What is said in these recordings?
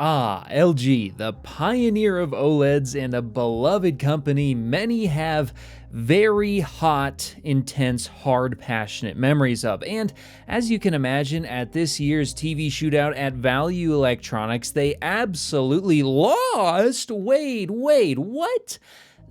Ah, LG, the pioneer of OLEDs and a beloved company many have very hot, intense, hard, passionate memories of. And as you can imagine, at this year's TV shootout at Value Electronics, they absolutely lost. Wait, what?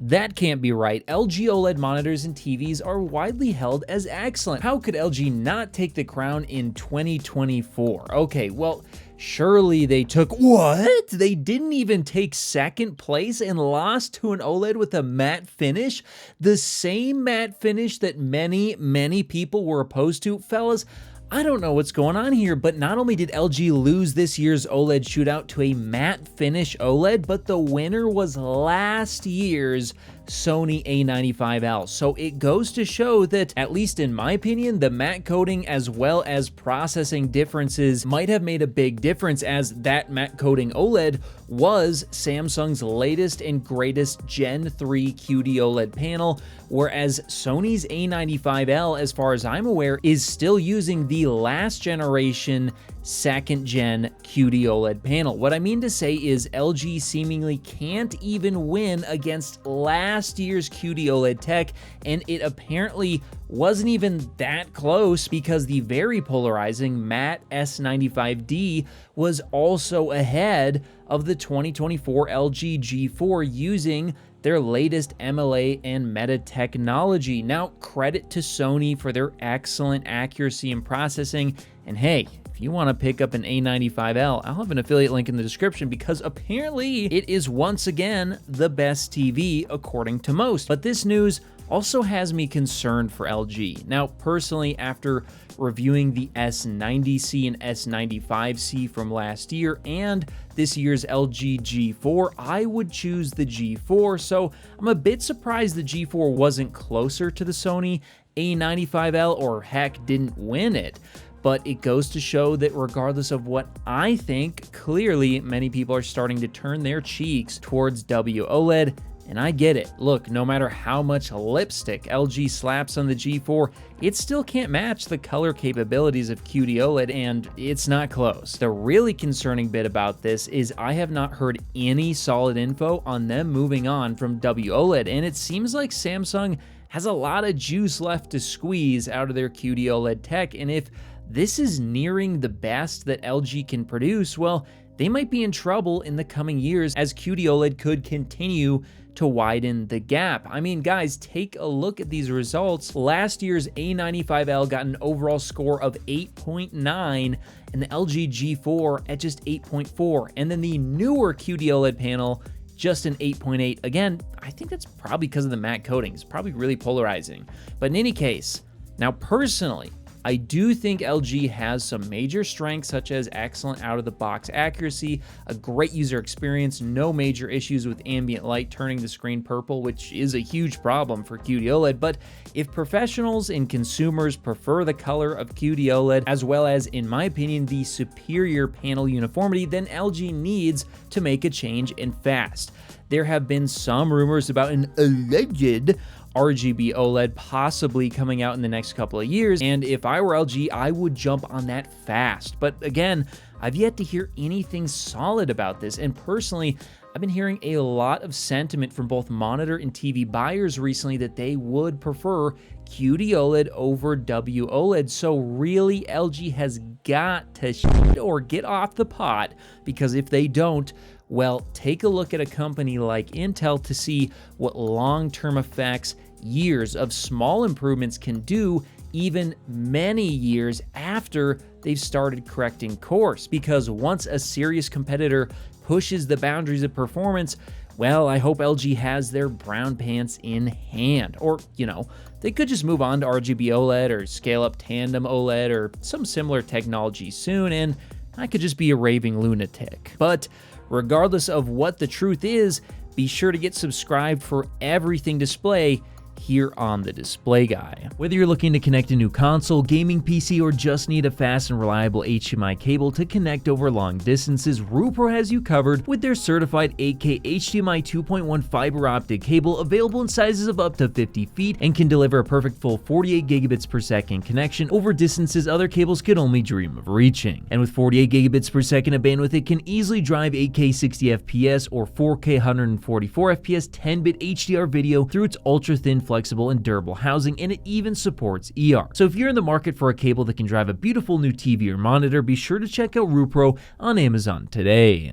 That can't be right. LG OLED monitors and TVs are widely held as excellent. How could LG not take the crown in 2024? Okay, well, surely they took what? They didn't even take second place and lost to an OLED with a matte finish? The same matte finish that many people were opposed to? Fellas, I don't know what's going on here, but not only did LG lose this year's OLED shootout to a matte finish OLED, but the winner was last year's Sony A95L. So it goes to show that, at least in my opinion, the matte coating as well as processing differences might have made a big difference, as that matte coating OLED was Samsung's latest and greatest Gen 3 QD-OLED panel, whereas Sony's A95L, as far as I'm aware, is still using the last generation second gen QD-OLED panel. What I mean to say is LG seemingly can't even win against last year's QD-OLED tech, and it apparently wasn't even that close because the very polarizing matte S95D was also ahead of the 2024 LG G4 using their latest MLA and Meta technology. Now, credit to Sony for their excellent accuracy in processing, and hey, if you want to pick up an A95L, I'll have an affiliate link in the description because apparently it is once again the best TV according to most. But this news also has me concerned for LG. Now, personally, after reviewing the S90C and S95C from last year and this year's LG G4, I would choose the G4, so I'm a bit surprised the G4 wasn't closer to the Sony A95L, or heck, didn't win it. But it goes to show that regardless of what I think, clearly many people are starting to turn their cheeks towards WOLED, and I get it. Look, no matter how much lipstick LG slaps on the G4, it still can't match the color capabilities of QD-OLED, and it's not close. The really concerning bit about this is I have not heard any solid info on them moving on from WOLED, and it seems like Samsung has a lot of juice left to squeeze out of their QD-OLED tech, and if this is nearing the best that LG can produce, well, they might be in trouble in the coming years, as QD-OLED could continue to widen the gap. I mean, guys, take a look at these results. Last year's A95L got an overall score of 8.9 and the LG G4 at just 8.4, and then the newer QD-OLED panel just an 8.8. Again, I think that's probably because of the matte coating. It's probably really polarizing. But in any case, now personally, I do think LG has some major strengths, such as excellent out-of-the-box accuracy, a great user experience, no major issues with ambient light turning the screen purple, which is a huge problem for QD-OLED. But if professionals and consumers prefer the color of QD-OLED, as well as, in my opinion, the superior panel uniformity, then LG needs to make a change, and fast. There have been some rumors about an alleged RGB OLED possibly coming out in the next couple of years, and if I were LG, I would jump on that fast. But again, I've yet to hear anything solid about this, and personally, I've been hearing a lot of sentiment from both monitor and TV buyers recently that they would prefer QD-OLED over WOLED, so really LG has got to shit or get off the pot, because if they don't, well, take a look at a company like Intel to see what long-term effects years of small improvements can do, even many years after they've started correcting course. Because once a serious competitor pushes the boundaries of performance, well, I hope LG has their brown pants in hand. Or, you know, they could just move on to RGB OLED or scale up tandem OLED or some similar technology soon, and I could just be a raving lunatic. But regardless of what the truth is, be sure to get subscribed for everything display here on the Display Guy. Whether you're looking to connect a new console, gaming PC, or just need a fast and reliable HDMI cable to connect over long distances, Rupro has you covered with their certified 8K HDMI 2.1 fiber optic cable, available in sizes of up to 50 feet and can deliver a perfect full 48 gigabits per second connection over distances other cables could only dream of reaching. And with 48 gigabits per second of bandwidth, it can easily drive 8K 60 FPS or 4K 144 FPS 10-bit HDR video through its ultra-thin, flexible, and durable housing, and it even supports ER. So if you're in the market for a cable that can drive a beautiful new TV or monitor, be sure to check out Rupro on Amazon today.